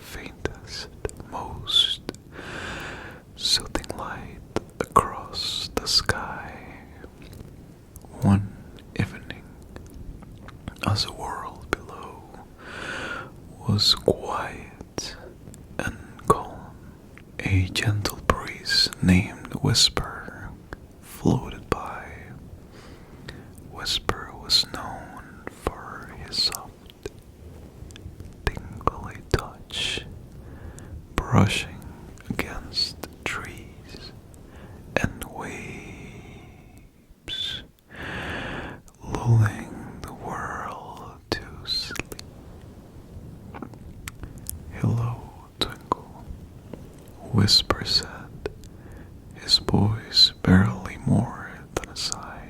faintest, most soothing light across the sky. One evening, as the world below was quiet and calm, a gentle breeze named Whisper floated by. Whisper was known for his soft, tingly touch, brushing against trees and waves, lulling the world to sleep. Hello, Twinkle, Whisper said, his voice barely more than a sigh.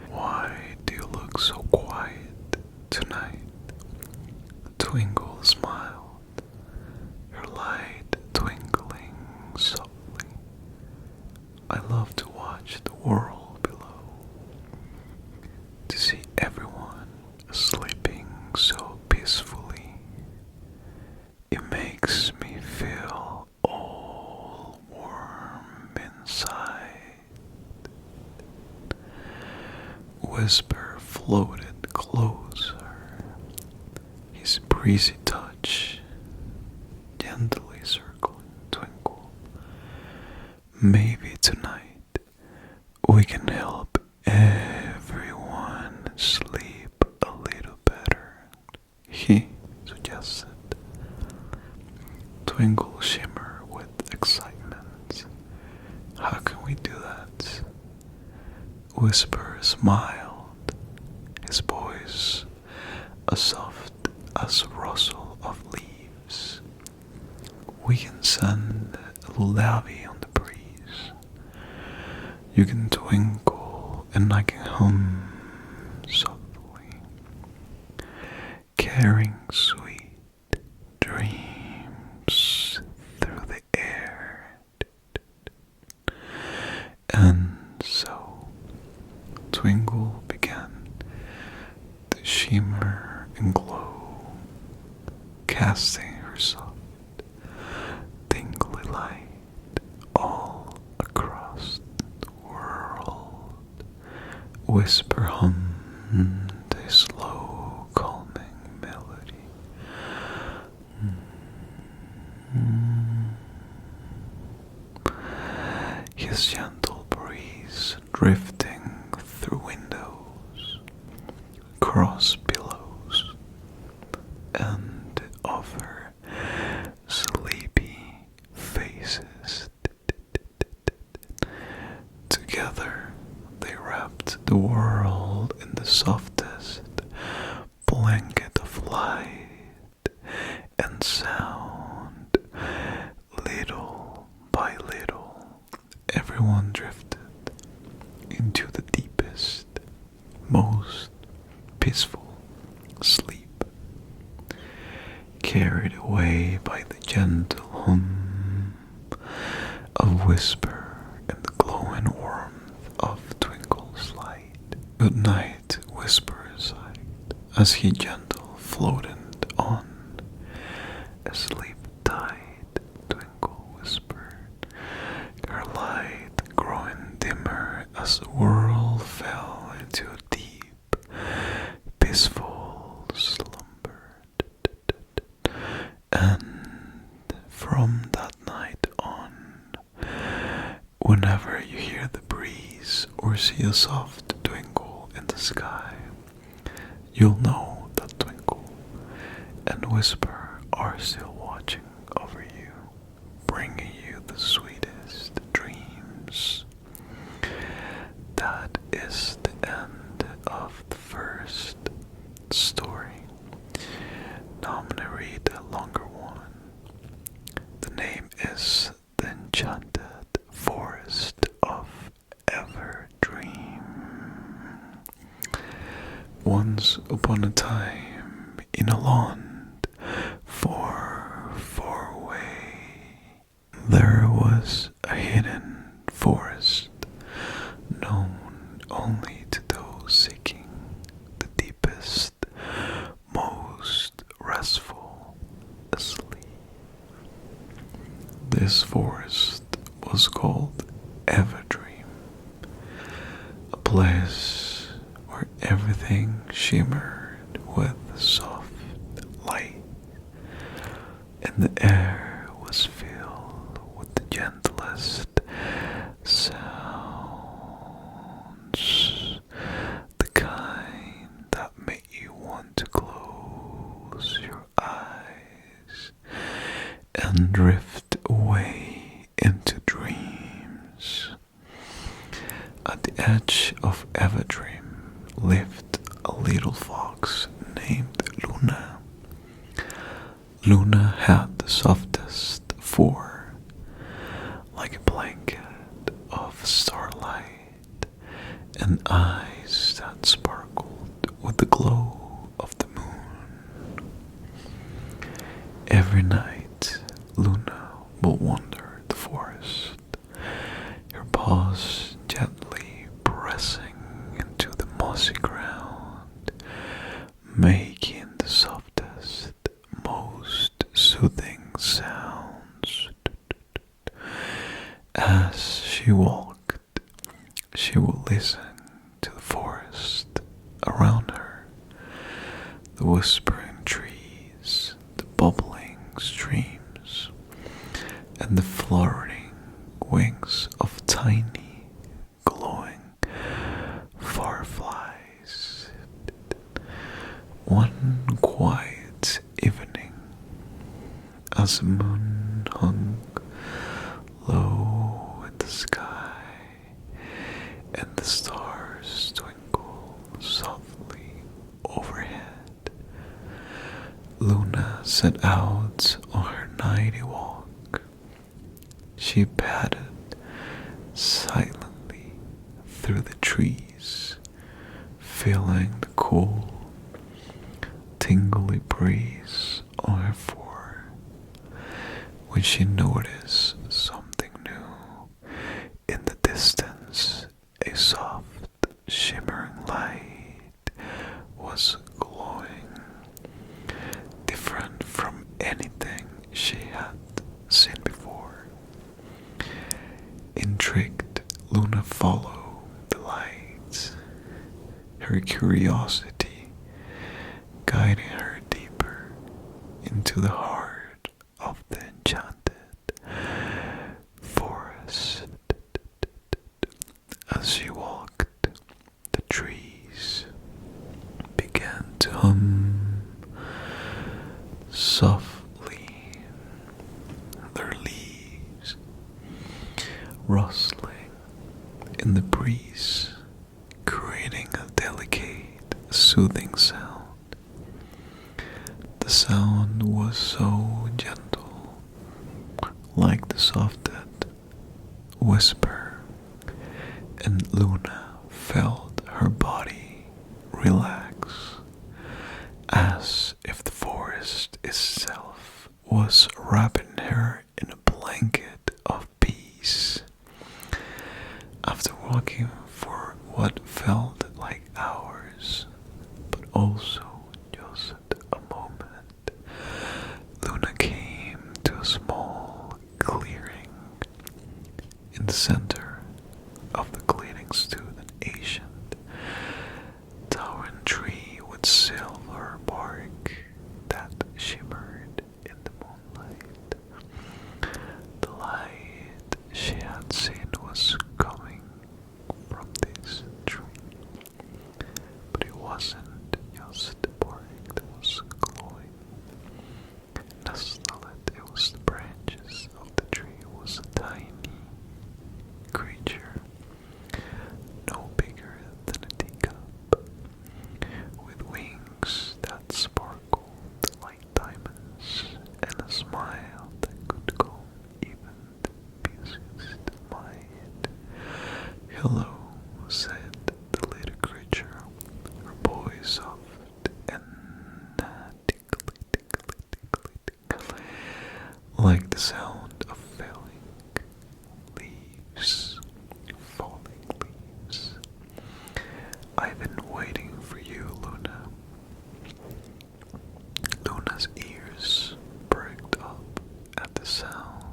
Why do you look so quiet tonight? Twinkle smiled, her light twinkling softly. I love to watch the world below, to see everyone sleeping so peacefully. It makes me feel all warm inside. Whisper floated closer, his breezy touch gently circling Twinkle. Maybe tonight we can help everyone sleep a little better, he suggested. Twinkle shimmered with excitement. How can we do that? Whisper smiled, his voice as soft as a rustle of leaves. We can send a lullaby on the breeze. You can twinkle and I can hum softly, carrying sweet dreams through the air. And so Twinkle began to shimmer and glow, casting her soft, tingly light all across the world. Whisper hummed a slow, calming melody. His gentle breeze drifting through windows, across pillows, and over sleepy faces. Together they wrapped the world in the softest blanket of light and sound. Little by little, everyone drifted into the deepest, most peaceful sleep, carried away by the gentle hum of Whisper and the glowing warmth of Twinkle's light. Good night, Whisper sighed, as he gentle floated on. Asleep tight, Twinkle whispered, her light growing dimmer as the world fell into a deep, peaceful slumber. And from that night on, whenever you hear the breeze or see a soft twinkle in the sky, you'll know that Twinkle and Whisper are still watching over you, bringing you the sweetest dreams. That is the end of the first story. Now I'm gonna read a longer one. The name is The Enchanted Forest of Everdream. Once upon a time, in a land far, far away, there was a hidden forest known only to those seeking the deepest, most restful sleep. This forest was called Everdream, a place where everything shimmered with soft light, and the air was filled with the gentlest sounds, the kind that make you want to close your eyes and drift away into dreams. At the edge of Everdream lived a little fox named Luna. Luna had the softest fur, like a blanket of starlight, and eyes that sparkled with the glow of the moon. Every night, Luna will wander the forest, her paws gently pressing into the mossy ground, making the softest, most soothing sounds. As she walked, she would listen to the forest around her, the whispering trees, the bubbling streams, and the fluttering wings of tiny, glowing fireflies. One quiet evening, as the moon hung low in the sky and the stars twinkled softly overhead, Luna set out on her nightly walk. She padded silently through the trees, feeling the cool, tingly breeze on her fur, when she noticed something new. In the distance, a soft, shimmering light was glowing, different from anything she had seen before. Intrigued, Luna followed the light, her curiosity guiding her deeper into the heart of the enchanted forest. As she walked, the trees began to hum softly, their leaves rustling in the breeze, creating a delicate, soothing sound. The sound was so gentle, like the softest whisper, and Luna felt her body relax, as if the forest itself was wrapping her in a blanket of peace. After walking for what felt like hours, but also just a moment, Luna came to a small clearing. In the center of the clearing stood an ancient, towering tree with silver bark that shimmered in the moonlight. The light she had seen was coming from this tree, but it wasn't just the bark that was glowing. Nestled, it was the branches of the tree. It was a tiny creature, no bigger than a teacup, with wings that sparkled like diamonds and a smile that could calm even the busiest mind. "Hello," said the little creature, her voice soft and tickly, tickly, tickly, tickly, like the sound of falling leaves. "I've been waiting for you, Luna." Luna's ears perked up at the sound.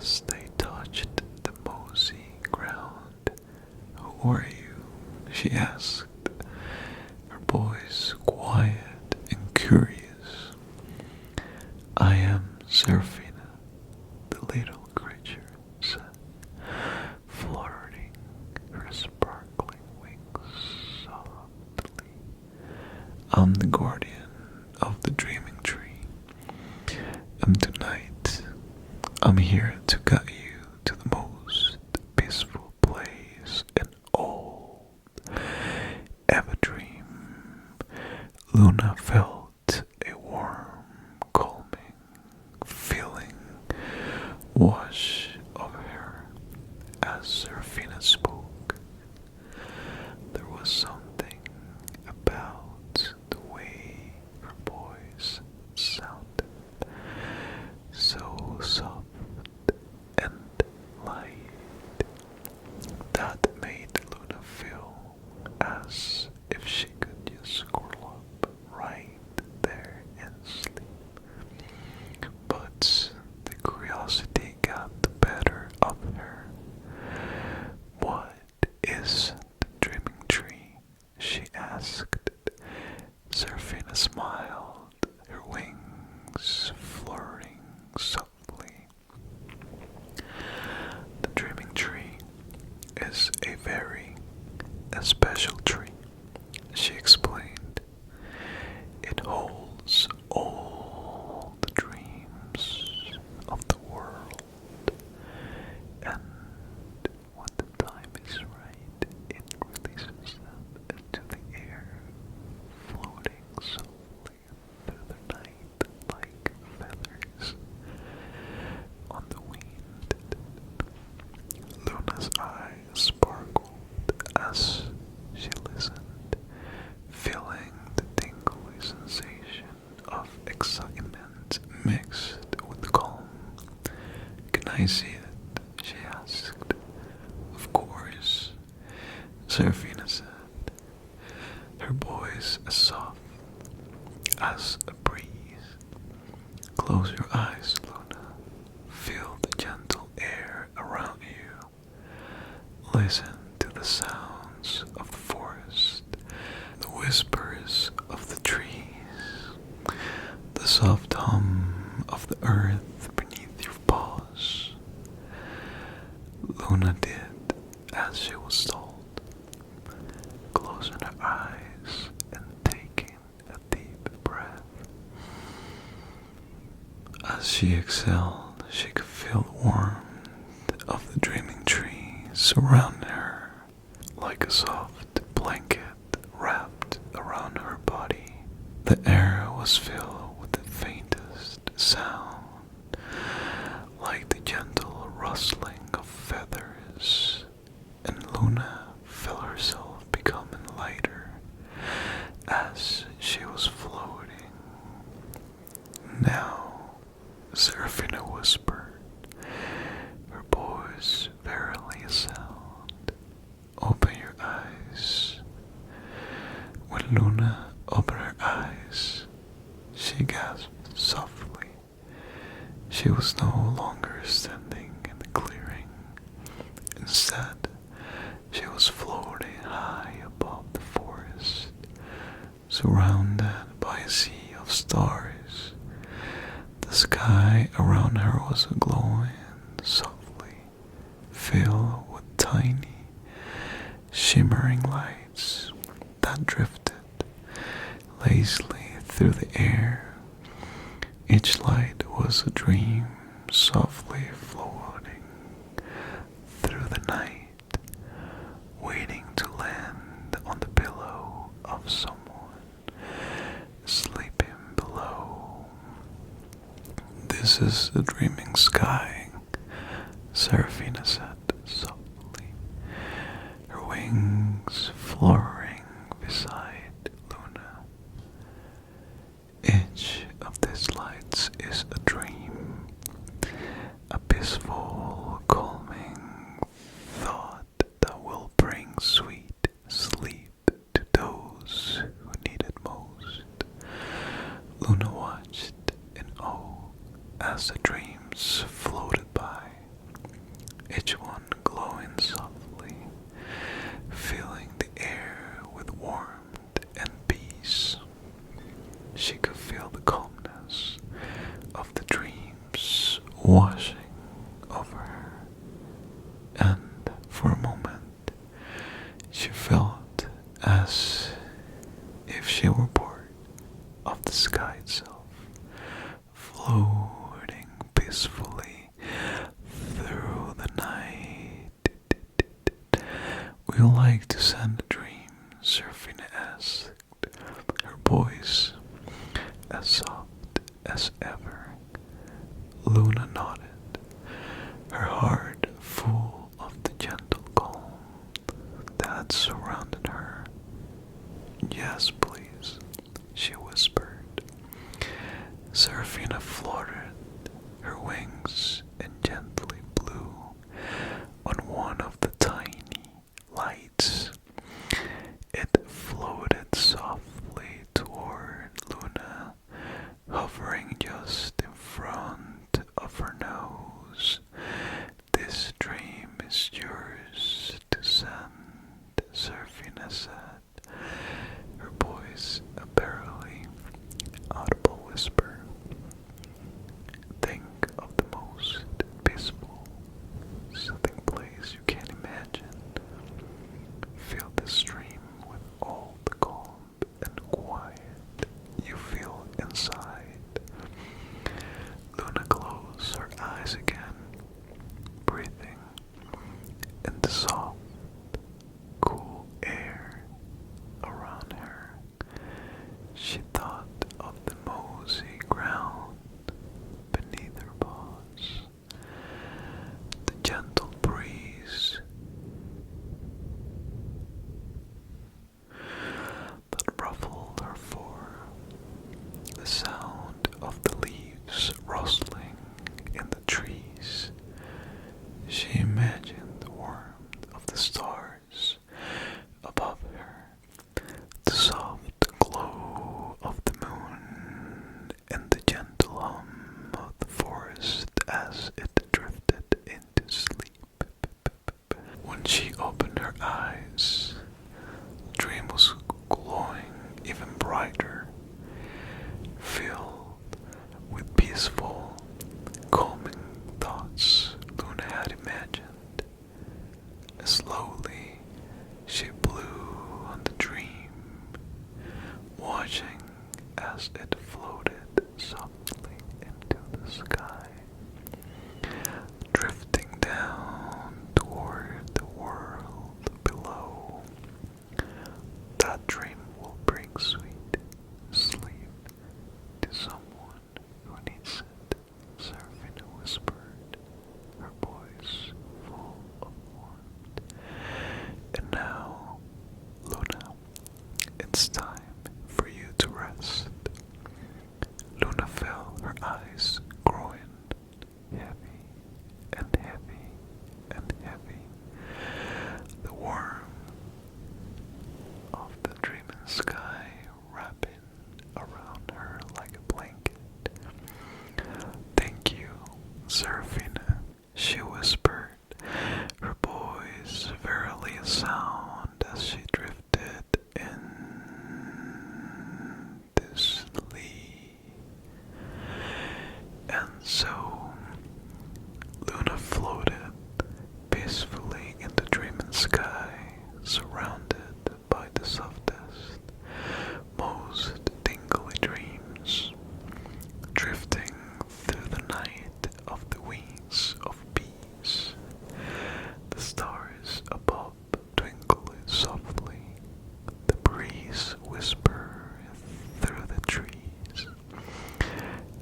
as they touched the mossy ground. "Who are you?" she asked, her voice quiet and curious. "I am Serafina," the little creature said, flirting her sparkling wings softly. "I'm the guardian of the dreaming tree, and tonight I'm here to guide you to the most peaceful place in all. Ever dream?" Luna felt a warm, calming feeling wash over her as Serafina spoke. There was something about the way her voice sounded, so soft and light, that made Luna feel as if she could just curl up right there and sleep. But the curiosity got the better of her. "What is the dreaming tree?" she asked. Serafina smiled, her wings flirting softly. "The dreaming tree is a special tree," she explained. "It holds all the dreams of the world, and when the time is right, it releases them into the air, floating softly through the night like feathers on the wind." Luna's eyes sparkled as she listened, feeling the tingly sensation of excitement mixed with calm. "Can I see it?" she asked. "Of course," Serafina said, her voice as soft as a breeze. "Close your eyes, Luna. Feel the gentle air around you. Listen to the sounds of the forest, the whispers of the trees, the soft hum of the earth beneath your paws." Luna did as she was told, closing her eyes and taking a deep breath. As she exhaled, she could feel the warmth of the dreaming tree surrounding her, like a soft blanket wrapped around her body. The air was filled with the faintest sound, like the gentle rustling of feathers, and Luna felt herself becoming lighter as she was floating. "Now," Serafina whispered, her voice verily a sound, "open your eyes." When Luna opened her eyes, she gasped softly. She was no longer standing in the clearing. Instead, she was floating high above the forest, surrounded by a sea of stars. The sky around her was glowing softly, filled with tiny, shimmering lights that drifted lazily through the air. Each light was a dream softly floating through the night, waiting to land on the pillow of someone sleeping below. "This is the dreaming sky," Serafina said softly, her wings fluttering beside Luna. "Each of these lights is a dream, a peaceful, calming thought that will bring sweet sleep to those who need it most." Luna watched in awe as the dreams floated by, washing over her, and for a moment she felt as if she were part of the sky itself, floating peacefully through the night. "Would you like to send a dream?" Serafina asked, her voice as soft as ever. Luna nodded, her heart full of the gentle calm that surrounded her. "Yes, please," she whispered. Serafina fluttered her wings and gently blew on one of the tiny lights. It floated softly toward Luna, hovering just in front of her nose. "This dream is yours to send," Serafina said, her voice a barely audible whisper. "Think of the most peaceful, soothing place you can imagine. Feel the stream with all the calm and quiet you feel inside." Luna closed her eyes again, breathing in the soft, cool air around her. She thought of the mossy ground beneath her paws, the gentle breeze that ruffled her fur, the sound of the leaves rustling in the trees. She imagined the warmth of the stars above her, the soft glow of the moon, and the gentle hum of the forest as it drifted into sleep. When she opened her eyes, the dream was glowing even brighter, filled with peaceful, calming thoughts Luna had imagined. Slowly, she blew on the dream, watching as it floated softly into the sky, drifting down toward the world below. "That dream will bring sweet sleep to someone who needs it," Serafina whispered, her voice full of warmth. "And now, Luna, it's time for you to rest." Luna felt her eyes growing heavy and heavy and heavy. The warmth of the dreaming sky wrapping around her like a blanket. "Thank you, Serafina," she whispered, her voice verily a sound as she drifted into sleep. And so Luna floated peacefully in the dreaming sky, surrounded by the softest, most tingly dreams, drifting through the night of the wings of bees. The stars above twinkled softly, the breeze whispered through the trees,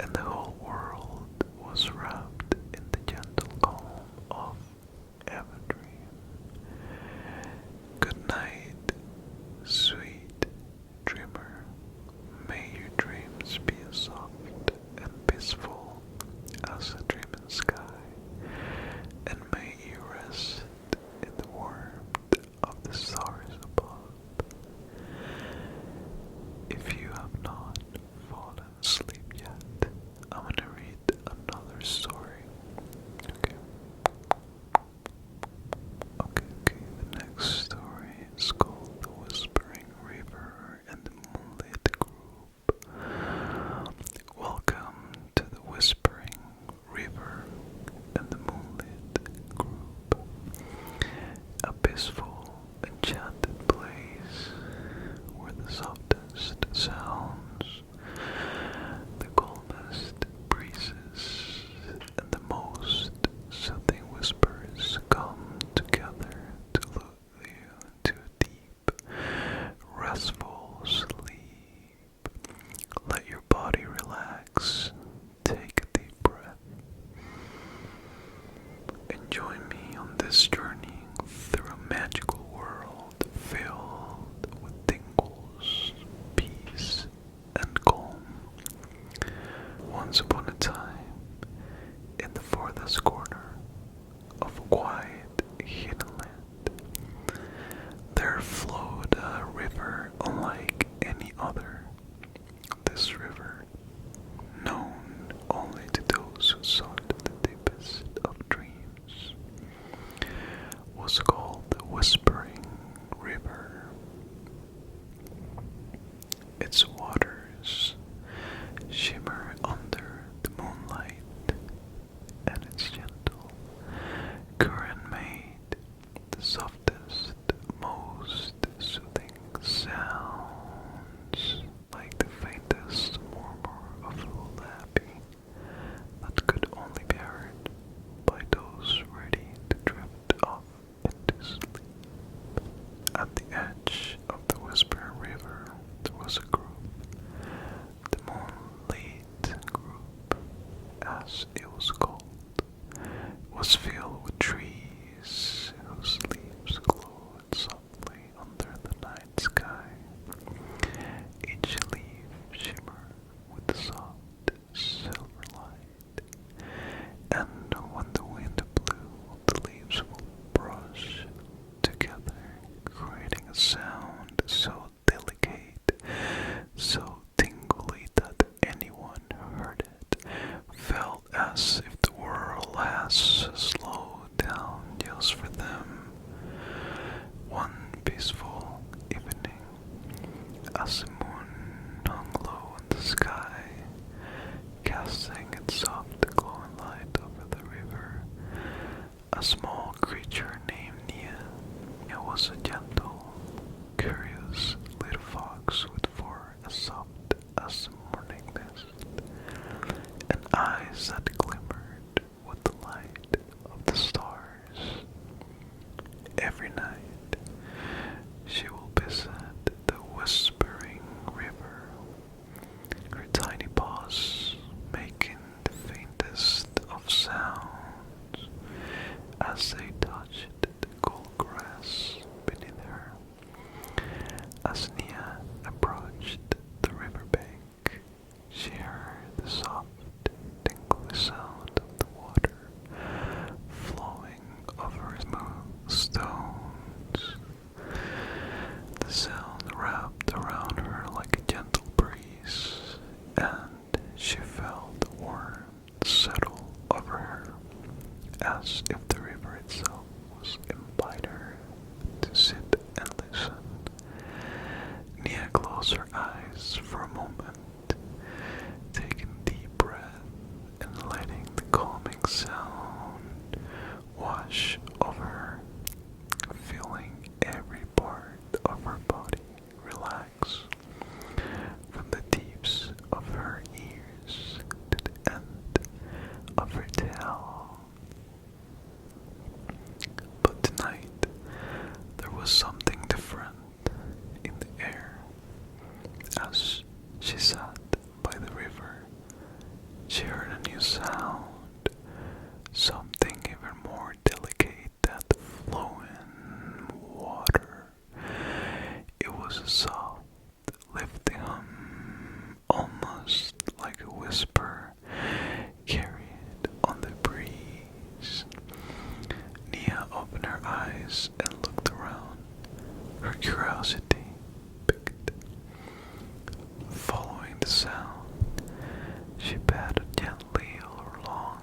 and the whole world was Once upon a time, in the farthest corner of a quiet, hidden land, there flowed a river unlike any other. This river, known only to those who sought the deepest of dreams, was called the Whispering River. Its waters shimmer under the moonlight, and its gentle current made the softest, most soothing sounds, like the faintest murmur of a lullaby that could only be heard by those ready to drift off into sleep. At the edge of the Whispering River, there was a group. The Moonlit Group, as it was called, was filled with trees whose leaves glowed softly under the night sky. Each leaf shimmered with the soft silver light, and when the wind blew, the leaves would brush together, creating a sound so delicate, so tingly that anyone who heard it felt as if the world has slowed down just for them. One peaceful evening, as the moon hung low in the sky, casting its soft glowing light over the river, a small creature named Nia. It was a gentle, curious little fox with fur as soft as the morning mist, and eyes that glimmered with the light of the stars. Every night, she will visit the Whispering River, her tiny paws making the faintest of sounds as they touched the cool grass beneath her. As Nia approached the riverbank, she heard the soft, tinkly sound of the water flowing over smooth stones. The sound wrapped around her like a gentle breeze, and she felt the warmth settle over her, as if the river itself was inviting her to sit and listen. Nia closed her eyes for a moment, taking a deep breath and letting the calming sound wash over her, feeling every part of her body relax, from the tips of her ears to the end of her tail. But tonight, there was something different in the air. As she sat by the river, she heard a new sound, something even more delicate than the flowing water. It was a soft, lifting hum, almost like a whisper carried on the breeze. Nia opened her eyes and looked around, her curiosity piqued. Following the sound, she patted gently along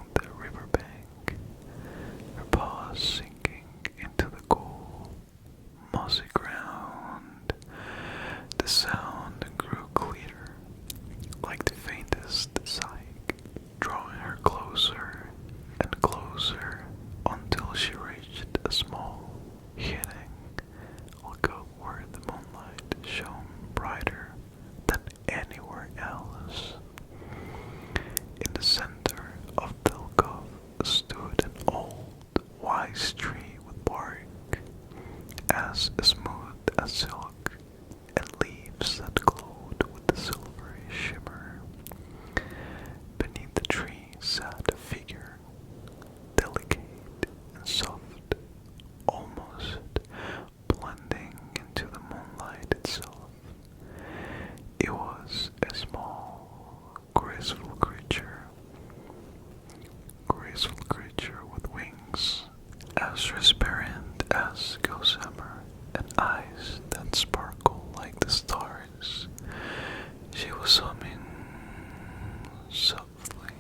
softly.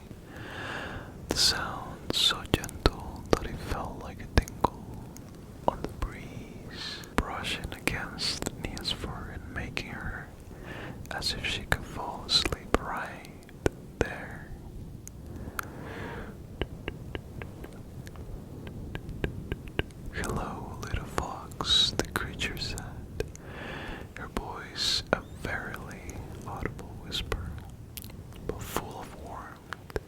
The sound so gentle that it felt like a tinkle on the breeze, brushing against Nia's fur and making her as if she could fall asleep right there. "Hello, little fox," the creature said, her voice a verily audible whisper, but full of warmth.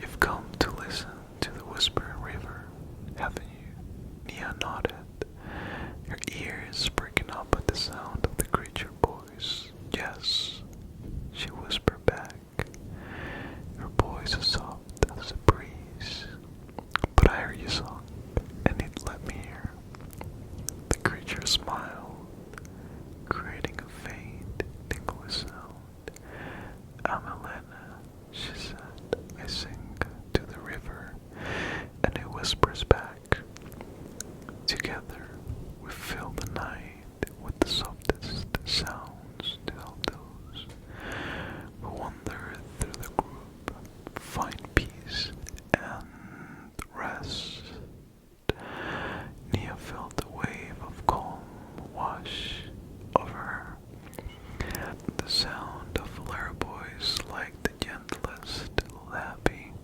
"You've come to listen to the Whispering River, haven't you?" Nia nodded, her ears pricking up at the sound of the creature's voice. "Yes," she whispered back, her voice as soft as a breeze. "But I heard your song, and it let me hear." The creature smiled, creating a faint, tinkly sound. "I'm Elena," she said. "I sing to the river, and it whispers back. Together, we fill the night with the softest sounds to help those who wander through the group find peace and rest." Nia felt a wave of calm wash over her. The sound of lullabies like the gentlest lapping.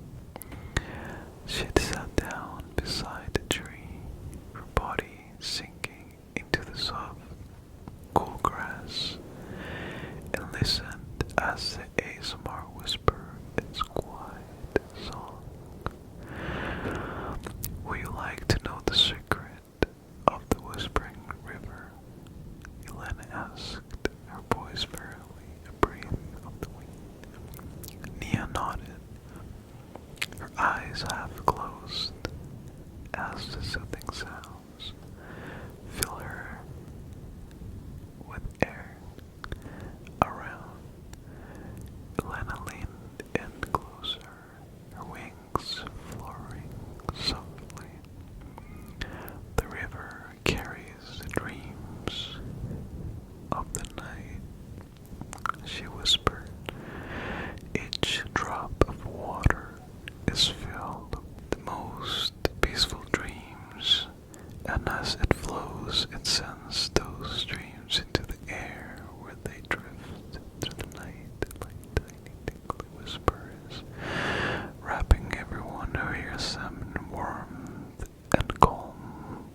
She sat down beside the tree, her body sinking into the soft, cool grass, and listened as the ASMR whispered its quiet song. "Would you like to know the secret of the Whispering River?" Elena asked, her voice barely a breath of the wind. Nia nodded, her eyes half closed as the soothing sounds fill her with air around. Elena leaned in closer, her wings fluttering softly. "The river carries the dreams of the night," she whispered. "Each drop of water is filled with the most peaceful dreams, and as it flows, it sends those dreams into the air where they drift through the night like tiny tinkly whispers, wrapping everyone who hears them in warmth and calm."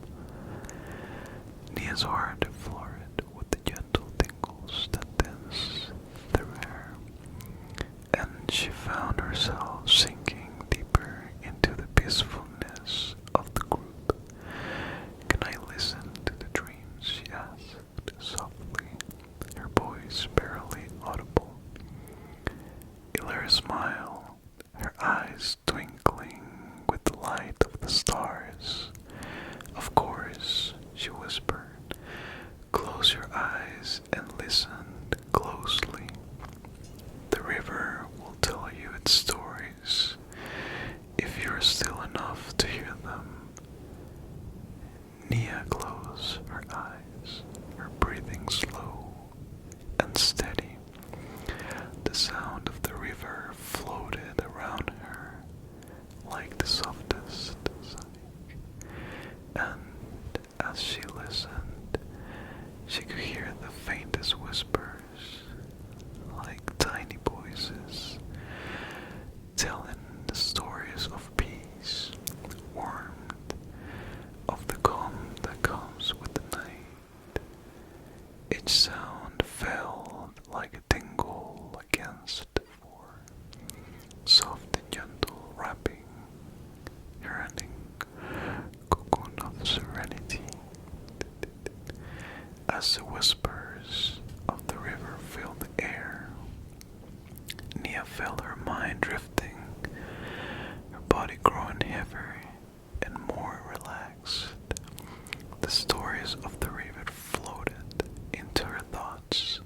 Nia's heart floored with the gentle tingles that danced through her, and she found herself sinking deeper into the peacefulness of the group. "Can I listen to the dreams?" she asked softly, her voice barely audible. Illyria smiled, her eyes twinkling with the light of the stars. "Of course," she whispered. "Close your eyes and listen closely. The river will tell you its stories, if you're still enough to hear them." Nia closed her eyes, her breathing slow and steady. The sound of the river floated around her like the softest sigh, and as she listened, she could hear the faintest whispers, like tiny voices, telling the stories of peace, warmth, of the calm that comes with the night. Each sound felt like a tingle against the floor, soft and gentle, wrapping her in cocoon of serenity. As the whispers of the river filled the air, Nia felt her mind drifting, her body growing heavier and more relaxed. The stories of the river floated into her thoughts,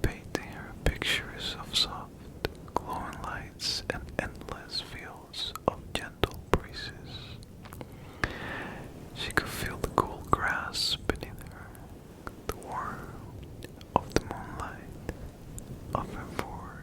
painting her pictures of soft, glowing lights and endless fields of gentle breezes. She could feel the cool grass beneath her, the warmth of the moonlight of her form,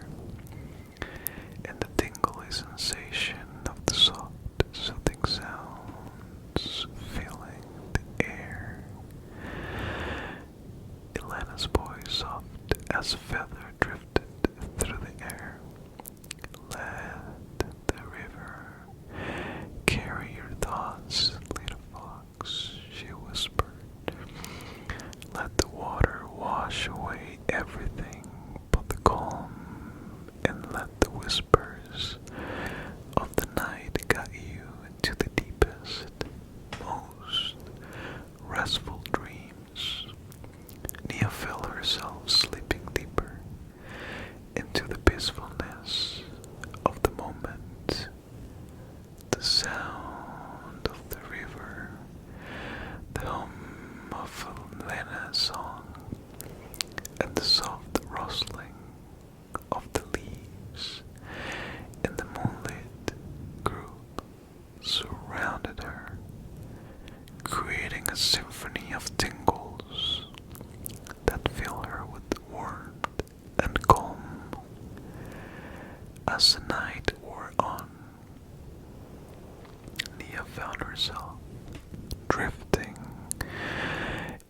As the night wore on, Nia found herself drifting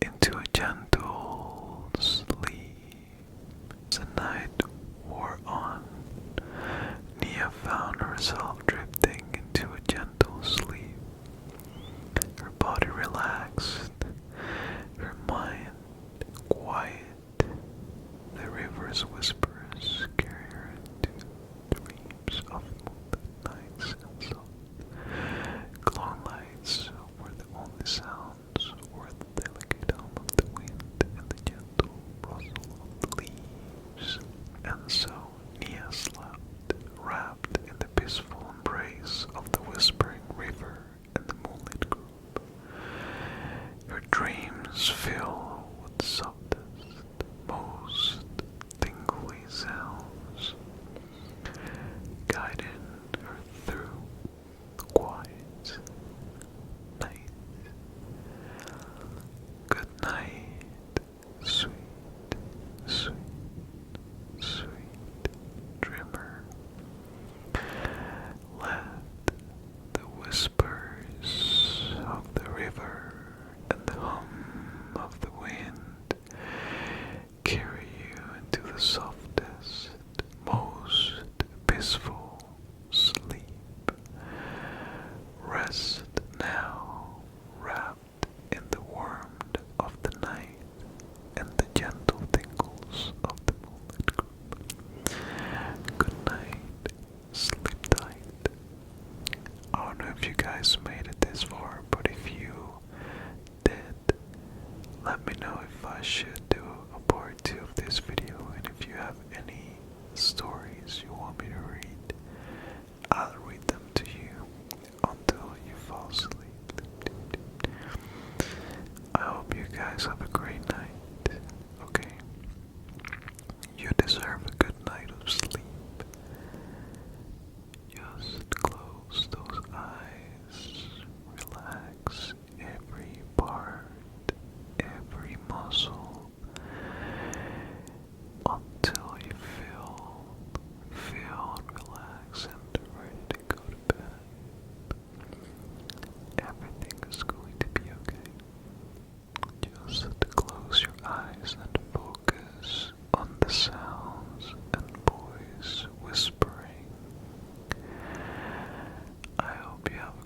into a gentle sleep. As the night wore on, Nia found herself drifting into a gentle sleep. Her body relaxed, her mind quiet. The river's whispers carry her into dreams of moonlit nights and soft glowing lights, where the only sounds were the delicate hum of the wind and the gentle rustle of the leaves. And so Nia slept, wrapped in the peaceful embrace of the whispering river and the moonlit group. Her dreams fill with the softest, most tingly sounds, guiding her through the quiet night. Good night, sweet, sweet, sweet dreamer. Let the whispers of the river and the hum of the wind carry you into the softest, most peaceful sleep. Rest now, wrapped in the warmth of the night and the gentle tingles of the moonlit group. Good night, sleep tight. I don't know if you guys made it this far, but if you did, let me know if I should do a part 2 of this video, and if you have any stories you want me to read, I'll read them to you until you fall asleep. I hope you guys have a great night, okay? You deserve a good night of sleep. Just close those eyes, relax every part, every muscle, until you feel relaxed and ready to go to bed. Everything is going to be okay. Just close your eyes and focus on the sounds and voice whispering. I hope you have